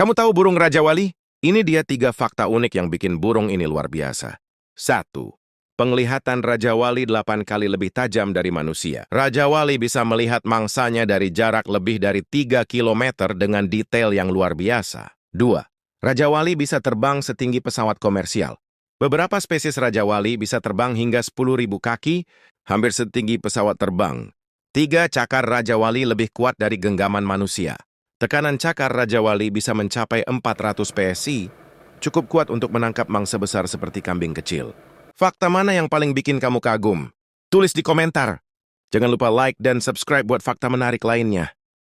Kamu tahu burung Raja Wali? Ini dia 3 fakta unik yang bikin burung ini luar biasa. 1. Penglihatan Raja Wali 8 kali lebih tajam dari manusia. Raja Wali bisa melihat mangsanya dari jarak lebih dari 3 kilometer dengan detail yang luar biasa. 2. Raja Wali bisa terbang setinggi pesawat komersial. Beberapa spesies Raja Wali bisa terbang hingga 10.000 kaki, hampir setinggi pesawat terbang. 3. Cakar Raja Wali lebih kuat dari genggaman manusia. Tekanan cakar Raja Wali bisa mencapai 400 PSI, cukup kuat untuk menangkap mangsa besar seperti kambing kecil. Fakta mana yang paling bikin kamu kagum? Tulis di komentar. Jangan lupa like dan subscribe buat fakta menarik lainnya.